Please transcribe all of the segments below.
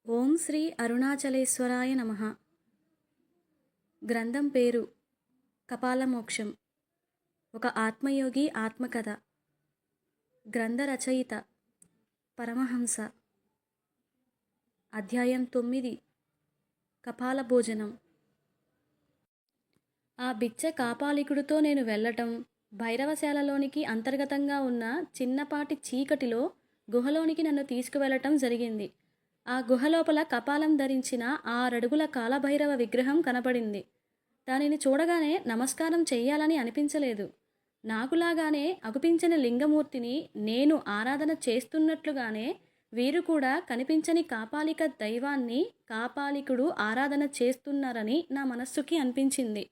ఓం శ్రీ అరుణాచలేశ్వరాయ నమః. గ్రంథం పేరు కపాలమోక్షం. ఒక ఆత్మయోగి ఆత్మకథ. గ్రంథ రచయిత పరమహంస. అధ్యాయం 9. కపాల భోజనం. ఆ బిచ్చ కాపాలికుడితో నేను వెళ్ళటం, భైరవశాలలోనికి అంతర్గతంగా ఉన్న చిన్నపాటి చీకటిలో గుహలోనికి నన్ను తీసుకువెళ్ళటం జరిగింది. ఆ గుహలోపల కపాలం ధరించిన 6 అడుగుల కాలభైరవ విగ్రహం కనపడింది. దానిని చూడగానే నమస్కారం చెయ్యాలని అనిపించలేదు. నాకులాగానే అగుపించని లింగమూర్తిని నేను ఆరాధన చేస్తున్నట్లుగానే వీరు కూడా కనిపించని కాపాలిక దైవాన్ని కాపాలికుడు ఆరాధన చేస్తున్నారని నా మనస్సుకి అనిపించింది.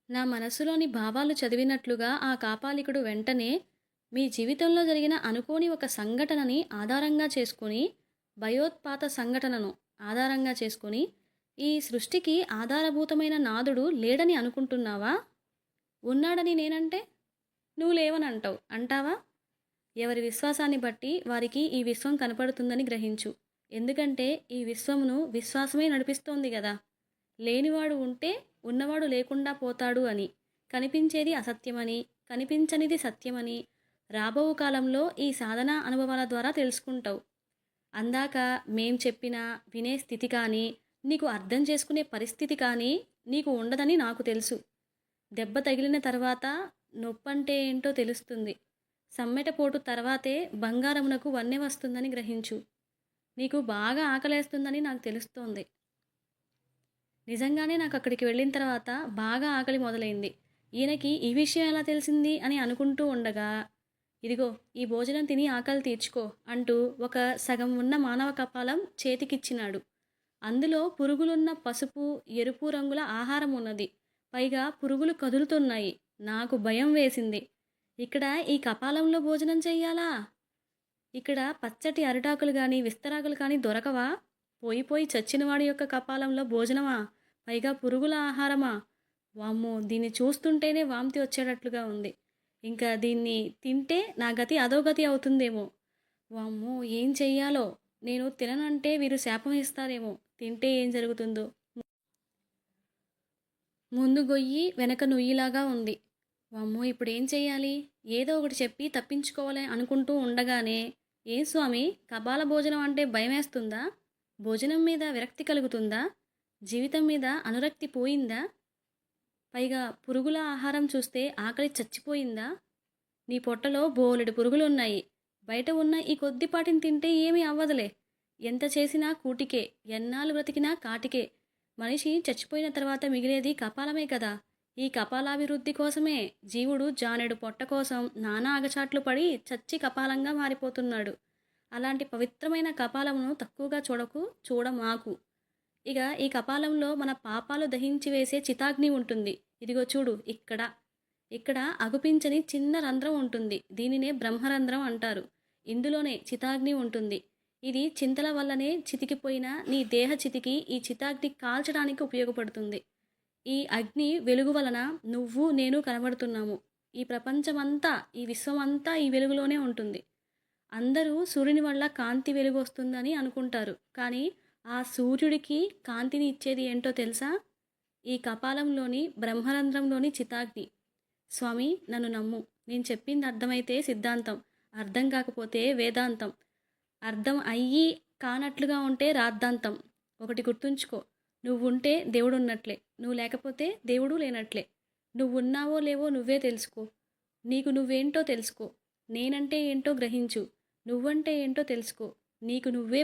నా మనస్సులోని భావాలు చదివినట్లుగా ఆ కాపాలికుడు వెంటనే మీ జీవితంలో జరిగిన అనుకోని ఒక సంఘటనని ఆధారంగా చేసుకుని, భయోత్పాత సంఘటనను ఆధారంగా చేసుకుని, ఈ సృష్టికి ఆధారభూతమైన నాదుడు లేడని అనుకుంటున్నావా? ఉన్నాడని నేనంటే నువ్వు లేవని అంటావా? ఎవరి విశ్వాసాన్ని బట్టి వారికి ఈ విశ్వం కనపడుతుందని గ్రహించు. ఎందుకంటే ఈ విశ్వమును విశ్వాసమే నడిపిస్తోంది కదా. లేనివాడు ఉంటే ఉన్నవాడు లేకుండా పోతాడు అని, కనిపించేది అసత్యమని, కనిపించనిది సత్యమని రాబో కాలంలో ఈ సాధనా అనుభవాల ద్వారా తెలుసుకుంటావు. అందాక మేం చెప్పినా వినే స్థితి కానీ, నీకు అర్థం చేసుకునే పరిస్థితి కానీ నీకు ఉండదని నాకు తెలుసు. దెబ్బ తగిలిన తర్వాత నొప్పంటే ఏంటో తెలుస్తుంది. సమ్మెటపోటు తర్వాతే బంగారమునకు వన్నె వస్తుందని గ్రహించు. నీకు బాగా ఆకలేస్తుందని నాకు తెలుస్తోంది. నిజంగానే నాకు అక్కడికి వెళ్ళిన తర్వాత బాగా ఆకలి మొదలైంది. ఈయనకి ఈ విషయం ఎలా తెలిసింది అని అనుకుంటూ ఉండగా, ఇదిగో ఈ భోజనం తిని ఆకలి తీర్చుకో అంటూ ఒక సగం ఉన్న మానవ కపాలం చేతికిచ్చినాడు. అందులో పురుగులున్న పసుపు, ఎరుపు రంగుల ఆహారం ఉన్నది. పైగా పురుగులు కదులుతున్నాయి. నాకు భయం వేసింది. ఇక్కడ ఈ కపాలంలో భోజనం చెయ్యాలా? ఇక్కడ పచ్చటి అరిటాకులు కానీ విస్తరాకులు కానీ దొరకవా? పోయి చచ్చినవాడి యొక్క కపాలంలో భోజనమా? పైగా పురుగుల ఆహారమా? వామ్మో, దీన్ని చూస్తుంటేనే వాంతి వచ్చేటట్లుగా ఉంది. ఇంకా దీన్ని తింటే నా గతి అధోగతి అవుతుందేమో. వామ్మో, ఏం చెయ్యాలో? నేను తిననంటే వీరు శాపం ఇస్తారేమో. తింటే ఏం జరుగుతుందో. ముందు గొయ్యి వెనక నుయ్యిలాగా ఉంది. వామ్మో, ఇప్పుడు ఏం చెయ్యాలి? ఏదో ఒకటి చెప్పి తప్పించుకోవాలి అనుకుంటూ ఉండగానే, ఏం స్వామి, కపాల భోజనం అంటే భయమేస్తుందా? భోజనం మీద విరక్తి కలుగుతుందా? జీవితం మీద అనురక్తి పోయిందా? పైగా పురుగుల ఆహారం చూస్తే ఆకలి చచ్చిపోయిందా? నీ పొట్టలో బోలెడు పురుగులున్నాయి. బయట ఉన్న ఈ కొద్దిపాటిని తింటే ఏమీ అవ్వదులే. ఎంత చేసినా కూటికే, ఎన్నాళ్ళు బ్రతికినా కాటికే. మనిషి చచ్చిపోయిన తర్వాత మిగిలేది కపాలమే కదా. ఈ కపాలాభివృద్ధి కోసమే జీవుడు జానెడు పొట్ట కోసం నానా అగచాట్లు పడి చచ్చి కపాలంగా మారిపోతున్నాడు. అలాంటి పవిత్రమైన కపాలమును తక్కువగా చూడమాకు. ఇక ఈ కపాలంలో మన పాపాలు దహించి వేసే చితాగ్ని ఉంటుంది. ఇదిగో చూడు, ఇక్కడ అగుపించని చిన్న రంధ్రం ఉంటుంది. దీనినే బ్రహ్మరంధ్రం అంటారు. ఇందులోనే చితాగ్ని ఉంటుంది. ఇది చింతల వల్లనే చితికిపోయిన నీ దేహ చితికి ఈ చితాగ్ని కాల్చడానికి ఉపయోగపడుతుంది. ఈ అగ్ని వెలుగు వలన నువ్వు నేను కనబడుతున్నాము. ఈ ప్రపంచమంతా, ఈ విశ్వమంతా ఈ వెలుగులోనే ఉంటుంది. అందరూ సూర్యుని వల్ల కాంతి వెలుగు వస్తుందని అనుకుంటారు. కానీ ఆ సూర్యుడికి కాంతిని ఇచ్చేది ఏంటో తెలుసా? ఈ కపాలంలోని బ్రహ్మరంధ్రంలోని చితాగ్ని. స్వామి, నన్ను నమ్ము. నేను చెప్పింది అర్థమైతే సిద్ధాంతం, అర్థం కాకపోతే వేదాంతం, అర్థం అయ్యి కానట్లుగా ఉంటే రాద్ధాంతం. ఒకటి గుర్తుంచుకో, నువ్వుంటే దేవుడు ఉన్నట్లే, నువ్వు లేకపోతే దేవుడు లేనట్లే. నువ్వున్నావో లేవో నువ్వే తెలుసుకో. నీకు నువ్వేంటో తెలుసుకో. నేనంటే ఏంటో గ్రహించు. నువ్వంటే ఏంటో తెలుసుకో. నీకు నువ్వే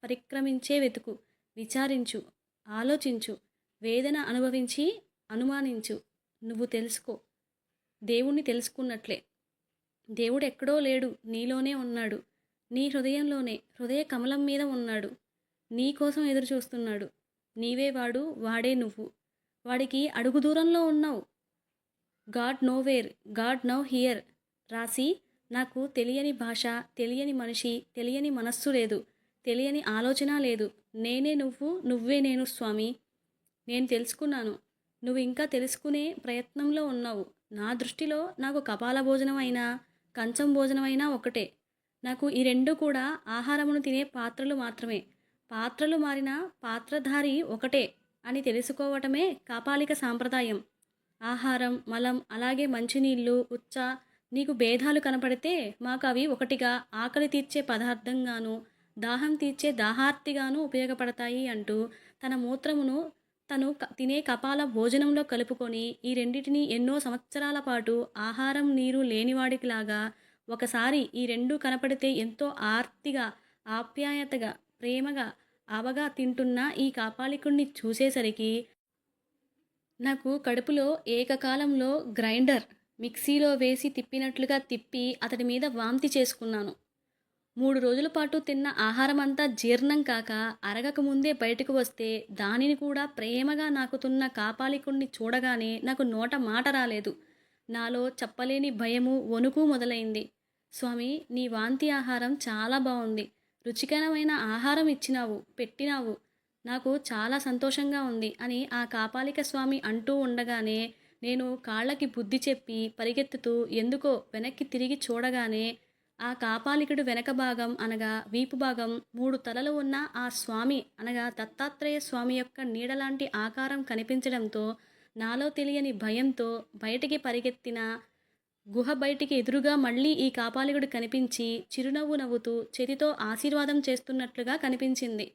పరిక్రమించే వెతుకు, విచారించు, ఆలోచించు, వేదన అనుభవించి అనుమానించు. నువ్వు తెలుసుకో. దేవుణ్ణి తెలుసుకున్నట్లే. దేవుడు ఎక్కడో లేడు, నీలోనే ఉన్నాడు. నీ హృదయంలోనే, హృదయ కమలం మీద ఉన్నాడు. నీ కోసం ఎదురు చూస్తున్నాడు. నీవే వాడు, వాడే నువ్వు. వాడికి అడుగు దూరంలో ఉన్నావు. God nowhere, God now here రాసి, నాకు తెలియని భాష, తెలియని మనిషి, తెలియని మనస్సు లేదు, తెలియని ఆలోచన లేదు. నేనే నువ్వు, నువ్వే నేను స్వామి. నేను తెలుసుకున్నాను. నువ్వు ఇంకా తెలుసుకునే ప్రయత్నంలో ఉన్నావు. నా దృష్టిలో నాకు కపాల భోజనం అయినా కంచం భోజనం అయినా ఒకటే. నాకు ఈ 2 కూడా ఆహారమును తినే పాత్రలు మాత్రమే. పాత్రలు మారినా పాత్రధారి ఒకటే అని తెలుసుకోవటమే కాపాలిక సాంప్రదాయం. ఆహారం, మలం, అలాగే మంచినీళ్ళు, నీకు భేదాలు కనపడితే మాకవి ఒకటిగా ఆకలి తీర్చే పదార్థంగాను, దాహం తీర్చే దాహార్తిగాను ఉపయోగపడతాయి అంటూ తన మూత్రమును తను తినే కపాల భోజనంలో కలుపుకొని ఈ రెండిటిని ఎన్నో సంవత్సరాల పాటు ఆహారం, నీరు లేనివాడికిలాగా ఒకసారి ఈ 2 కనపడితే ఎంతో ఆర్తిగా, ఆప్యాయతగా, ప్రేమగా, అవగా తింటున్న ఈ కాపాలికుడిని చూసేసరికి నాకు కడుపులో ఏకకాలంలో గ్రైండర్ మిక్సీలో వేసి తిప్పినట్లుగా తిప్పి అతడి మీద వాంతి చేసుకున్నాను. 3 రోజుల పాటు తిన్న ఆహారమంతా జీర్ణం కాక అరగక ముందే బయటకు వస్తే దానిని కూడా ప్రేమగా నాకుతున్న కాపాలికుణ్ణి చూడగానే నాకు నోట మాట రాలేదు. నాలో చెప్పలేని భయము, వణుకు మొదలైంది. స్వామి, నీ వాంతి ఆహారం చాలా బావుంది. రుచికరమైన ఆహారం ఇచ్చినావు, పెట్టినావు. నాకు చాలా సంతోషంగా ఉంది అని ఆ కాపాలిక స్వామి అంటూ ఉండగానే నేను కాళ్ళకి బుద్ధి చెప్పి పరిగెత్తుతూ ఎందుకో వెనక్కి తిరిగి చూడగానే ఆ కాపాలికుడు వెనక భాగం అనగా వీపు భాగం 3 తలలు ఉన్న ఆ స్వామి అనగా దత్తాత్రేయ స్వామి యొక్క నీడలాంటి ఆకారం కనిపించడంతో నాలో తెలియని భయంతో బయటికి పరిగెత్తిన గుహ బయటికి ఎదురుగా మళ్ళీ ఈ కాపాలికుడు కనిపించి చిరునవ్వు నవ్వుతూ చేతితో ఆశీర్వాదం చేస్తున్నట్లుగా కనిపించింది.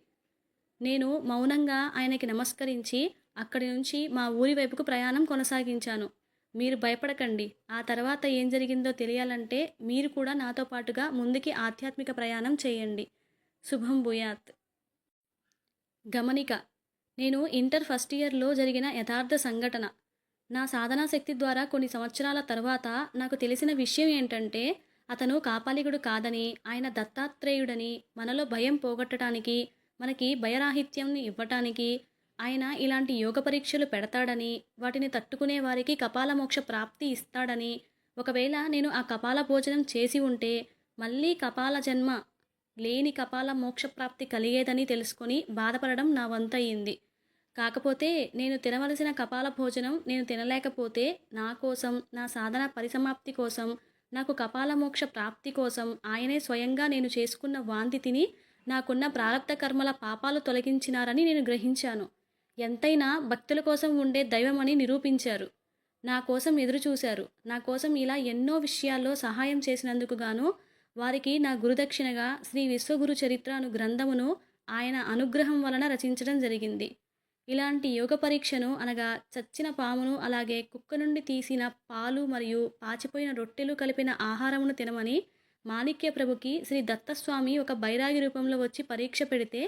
నేను మౌనంగా ఆయనకి నమస్కరించి అక్కడి నుంచి మా ఊరి వైపుకు ప్రయాణం కొనసాగించాను. మీరు భయపడకండి. ఆ తర్వాత ఏం జరిగిందో తెలియాలంటే మీరు కూడా నాతో పాటుగా ముందుకి ఆధ్యాత్మిక ప్రయాణం చేయండి. శుభం భూయాత్. గమనిక: నేను ఇంటర్ ఫస్ట్ ఇయర్లో జరిగిన యథార్థ సంఘటన. నా సాధనా శక్తి ద్వారా కొన్ని సంవత్సరాల తర్వాత నాకు తెలిసిన విషయం ఏంటంటే అతను కాపాలికుడు కాదని, ఆయన దత్తాత్రేయుడని, మనలో భయం పోగొట్టడానికి, మనకి భయరాహిత్యంని ఇవ్వటానికి ఆయన ఇలాంటి యోగ పరీక్షలు పెడతాడని, వాటిని తట్టుకునే వారికి కపాల మోక్ష ప్రాప్తి ఇస్తాడని, ఒకవేళ నేను ఆ కపాల భోజనం చేసి ఉంటే మళ్ళీ కపాల జన్మ లేని కపాల మోక్ష ప్రాప్తి కలిగేదని తెలుసుకొని బాధపడడం నా వంతయింది. కాకపోతే నేను తినవలసిన కపాల భోజనం నేను తినలేకపోతే నా కోసం, నా సాధన పరిసమాప్తి కోసం, నాకు కపాల మోక్ష ప్రాప్తి కోసం ఆయనే స్వయంగా నేను చేసుకున్న వాంతి తిని నాకున్న ప్రారబ్ధ కర్మల పాపాలు తొలగించినారని నేను గ్రహించాను. ఎంతైనా భక్తుల కోసం ఉండే దైవమని నిరూపించారు. నా కోసం ఎదురుచూశారు. నా కోసం ఇలా ఎన్నో విషయాల్లో సహాయం చేసినందుకు గాను వారికి నా గురుదక్షిణగా శ్రీ విశ్వగురు చరిత్ర అను గ్రంథమును ఆయన అనుగ్రహం వలన రచించడం జరిగింది. ఇలాంటి యోగ పరీక్షను అనగా చచ్చిన పామును అలాగే కుక్క నుండి తీసిన పాలు మరియు పాచిపోయిన రొట్టెలు కలిపిన ఆహారమును తినమని మాణిక్య ప్రభుకి శ్రీ దత్తస్వామి ఒక బైరాగి రూపంలో వచ్చి పరీక్ష పెడితే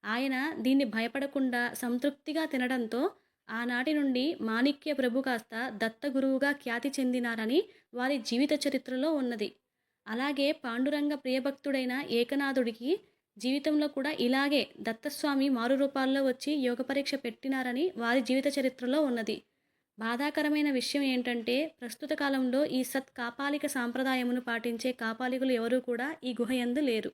ఆయన దీన్ని భయపడకుండా సంతృప్తిగా తినడంతో ఆనాటి నుండి మాణిక్య ప్రభు కాస్త దత్త గురువుగా ఖ్యాతి చెందినారని వారి జీవిత చరిత్రలో ఉన్నది. అలాగే పాండురంగ ప్రియభక్తుడైన ఏకనాథుడికి జీవితంలో కూడా ఇలాగే దత్తస్వామి మారు రూపాల్లో వచ్చి యోగ పరీక్ష పెట్టినారని వారి జీవిత చరిత్రలో ఉన్నది. బాధాకరమైన విషయం ఏంటంటే ప్రస్తుత కాలంలో ఈ సత్ కాపాలిక సాంప్రదాయమును పాటించే కాపాలికులు ఎవరూ కూడా ఈ గుహ యందు లేరు.